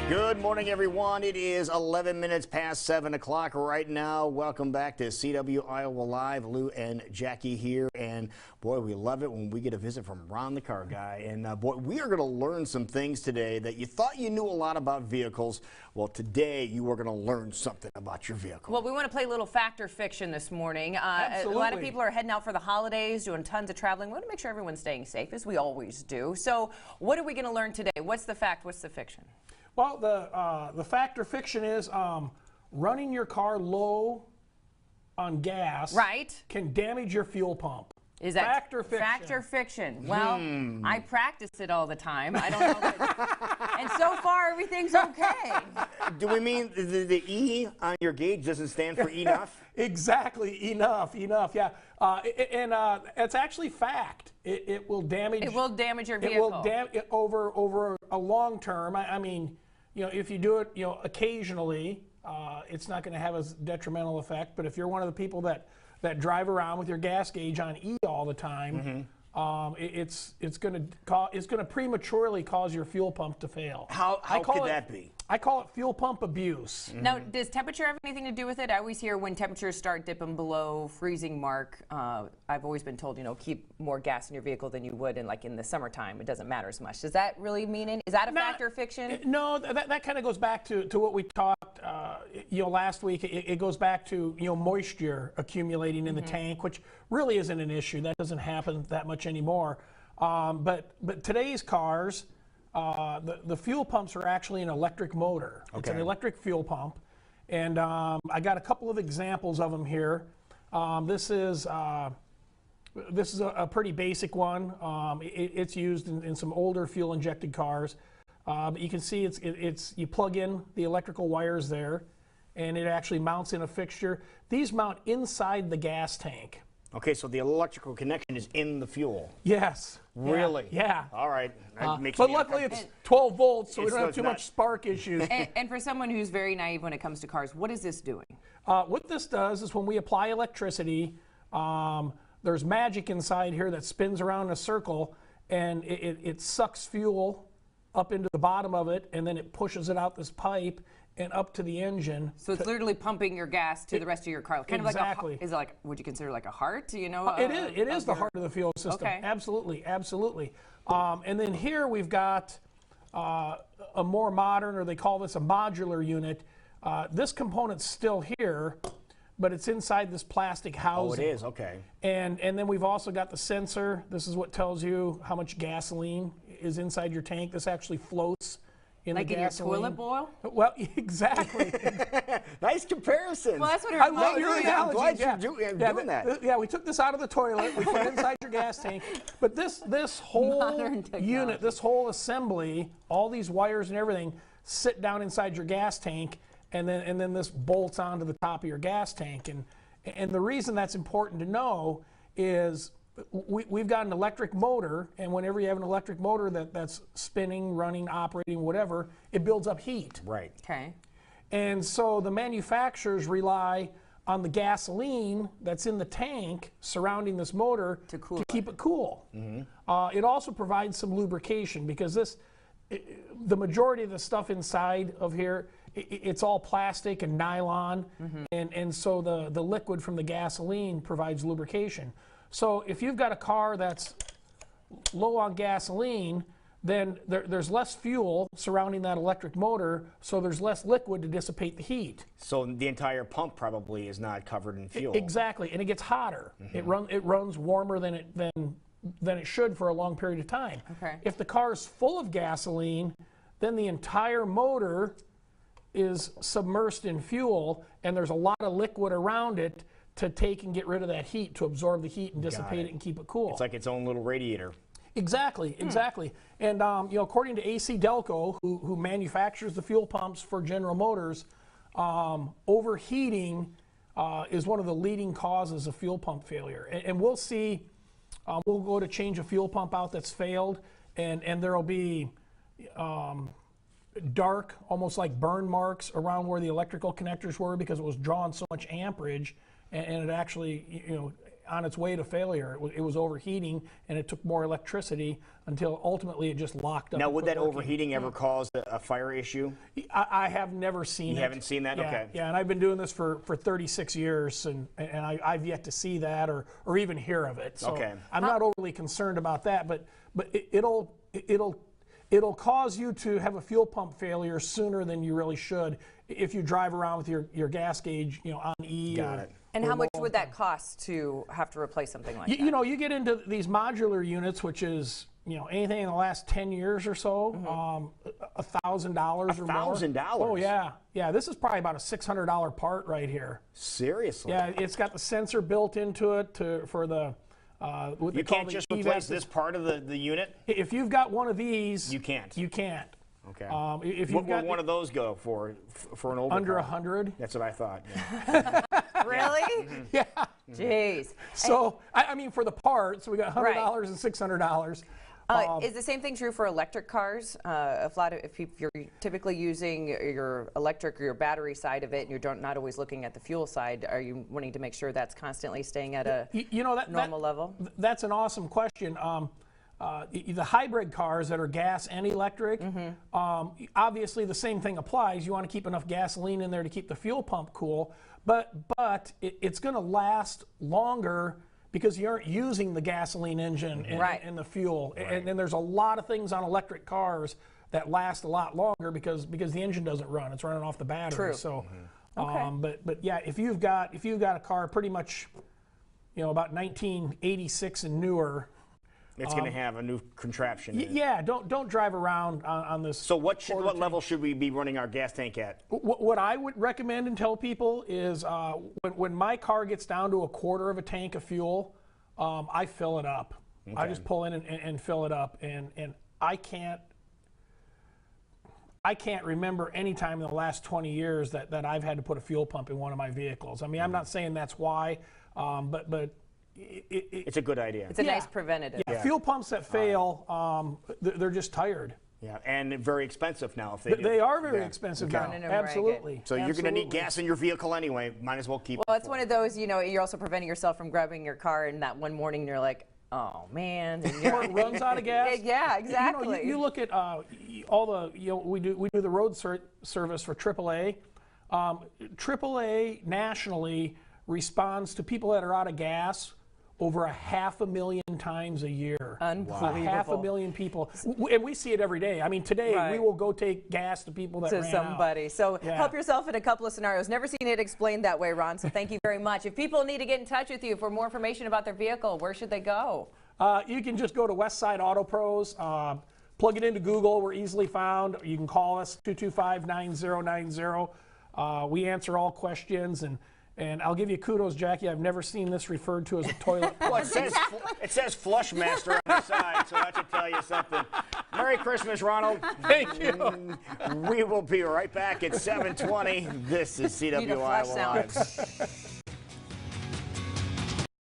Good morning, everyone. It is 11 minutes past 7 o'clock right now. Welcome back to CW Iowa Live. Lou and Jackie here. And boy, we love it when we get a visit from Ron the Car Guy. And boy, we are going to learn some things today that you thought you knew a lot about vehicles. Well, today you are going to learn something about your vehicle. Well, we want to play a little fact or fiction this morning. A lot of people are heading out for the holidays, doing tons of traveling. We want to make sure everyone's staying safe, as we always do. So what are we going to learn today? What's the fact? What's the fiction? Well, the fact or fiction is running your car low on gas can damage your fuel pump. Is that fact or fiction? Fact or fiction? Well, I practice it all the time. I don't know what, and so far everything's okay. Do we mean the E on your gauge doesn't stand for enough? Exactly, enough, yeah. And it's actually fact. It will damage. It will damage your vehicle. It will damage over a long term. I mean, you know, if you do it, you know, occasionally, it's not going to have a detrimental effect. But if you're one of the people that drive around with your gas gauge on E all the time, it's going to prematurely cause your fuel pump to fail. How could that be? I call it fuel pump abuse. Now, does temperature have anything to do with it? I always hear when temperatures start dipping below freezing mark, I've always been told, you know, keep more gas in your vehicle than you would in the summertime. It doesn't matter as much. Does that really mean it? Is that a fact or fiction? No, that kind of goes back to what we talked, you know, last week. It goes back to, you know, moisture accumulating in the tank, which really isn't an issue. That doesn't happen that much anymore. But today's cars, the fuel pumps are actually an electric motor. Okay. It's an electric fuel pump. And I got a couple of examples of them here. This is a pretty basic one. It's used in some older fuel-injected cars. But you can see it's you plug in the electrical wires there, and it actually mounts in a fixture. These mount inside the gas tank. Okay, so the electrical connection is in the fuel. Yes. Really? Yeah. All right. But luckily it's 12 volts, so we don't have too much spark issues. And for someone who's very naive when it comes to cars, what is this doing? What this does is when we apply electricity, there's magic inside here that spins around in a circle, and it sucks fuel up into the bottom of it, and then it pushes it out this pipe and up to the engine. So it's literally pumping your gas to the rest of your car. Kind exactly. Of like is it like, would you consider like a heart? You know, it is the heart of the fuel system. Okay. Absolutely. And then here we've got a more modern, or they call this a modular unit. This component's still here, but it's inside this plastic housing. Oh, it is. Okay. And then we've also got the sensor. This is what tells you how much gasoline is inside your tank. This actually floats in like the gasoline. Your toilet boil? Well, exactly. Nice comparison. Well, that's what I love your analogy. I'm glad you're doing that. Yeah, we took this out of the toilet. We put it inside your gas tank. But this whole unit, this whole assembly, all these wires and everything, sit down inside your gas tank, and then this bolts onto the top of your gas tank. And the reason that's important to know is we've got an electric motor, and whenever you have an electric motor that's spinning, running, operating, whatever, it builds up heat. Right. Okay. And so the manufacturers rely on the gasoline that's in the tank surrounding this motor to keep it cool. It also provides some lubrication, because the majority of the stuff inside of here, it's all plastic and nylon, and so the liquid from the gasoline provides lubrication. So if you've got a car that's low on gasoline, then there's less fuel surrounding that electric motor, so there's less liquid to dissipate the heat. So the entire pump probably is not covered in fuel. Exactly, and it gets hotter. It runs warmer than it should for a long period of time. Okay. If the car is full of gasoline, then the entire motor is submersed in fuel, and there's a lot of liquid around it to take and get rid of that heat, to absorb the heat and dissipate it and keep it cool. It's like its own little radiator. Exactly. And you know, according to AC Delco, who manufactures the fuel pumps for General Motors, overheating is one of the leading causes of fuel pump failure. And we'll see, we'll go to change a fuel pump out that's failed, and there'll be dark, almost like burn marks around where the electrical connectors were, because it was drawing so much amperage, and it actually, you know, on its way to failure. It was overheating, and it took more electricity until ultimately it just locked up. Now, and would quit that working. overheating ever cause a fire issue? I have never seen it. You haven't seen that? Yeah, Okay. yeah, and I've been doing this for 36 years, and I've yet to see that or even hear of it. So Okay. I'm not overly concerned about that, but it'll cause you to have a fuel pump failure sooner than you really should if you drive around with your gas gauge, on E. Got it. And how much would that cost to have to replace something like that? You get into these modular units, which is anything in the last 10 years or so, $1,000 or more. $1,000? Oh yeah. This is probably about a $600 part right here. Seriously? Yeah, it's got the sensor built into it for the. What they You call can't the just EVAC. replace this part of the unit? If you've got one of these, You can't. You can't. Okay. If What you've would got one of those go for an older under car? 100. That's what I thought. Yeah. Really? Yeah. Jeez. So I mean, for the parts, we got $100 Right. and $600. Is the same thing true for electric cars? If you're typically using your electric or your battery side of it, and you're not always looking at the fuel side, are you wanting to make sure that's constantly staying at a normal level? That's an awesome question. The hybrid cars that are gas and electric, obviously the same thing applies. You want to keep enough gasoline in there to keep the fuel pump cool, but it's going to last longer because you aren't using the gasoline engine and the fuel. Right. And then there's a lot of things on electric cars that last a lot longer because the engine doesn't run. It's running off the battery. True. So, Okay. but yeah, if you've got a car pretty much, about 1986 and newer. It's going to have a new contraption in it. Yeah, don't drive around on this. So what level should we be running our gas tank at? What I would recommend and tell people is when my car gets down to a quarter of a tank of fuel, I fill it up. Okay. I just pull in and fill it up, and I can't remember any time in the last 20 years that I've had to put a fuel pump in one of my vehicles. I mean, I'm not saying that's why, but It's a good idea. It's a nice preventative. Yeah, fuel pumps that fail, they're just tired. Yeah, and very expensive now if they do. They are very expensive now. Running them Absolutely. ragged. So you're going to need gas in your vehicle anyway. Might as well keep Well, it it's full. one of those, you're also preventing yourself from grabbing your car and that one morning and you're like, oh man. And Before it runs out of gas. Yeah, exactly. You look at all the we do the road service for AAA. AAA nationally responds to people that are out of gas over 500,000 times a year. Unbelievable. 500,000 people, and we see it every day. I mean, today Right. we will go take gas to people that To ran somebody. out. So Yeah. help yourself in a couple of scenarios. Never seen it explained that way, Ron, so thank you very much. If people need to get in touch with you for more information about their vehicle, where should they go? You can just go to Westside Auto Pros, plug it into Google. We're easily found. You can call us 225-9090. We answer all questions, and I'll give you kudos, Jackie. I've never seen this referred to as a toilet. Well, it says Flush Master on the side, so that should tell you something. Merry Christmas, Ronald. Thank you. We will be right back at 7:20. This is Need a CWI flush sound. Live.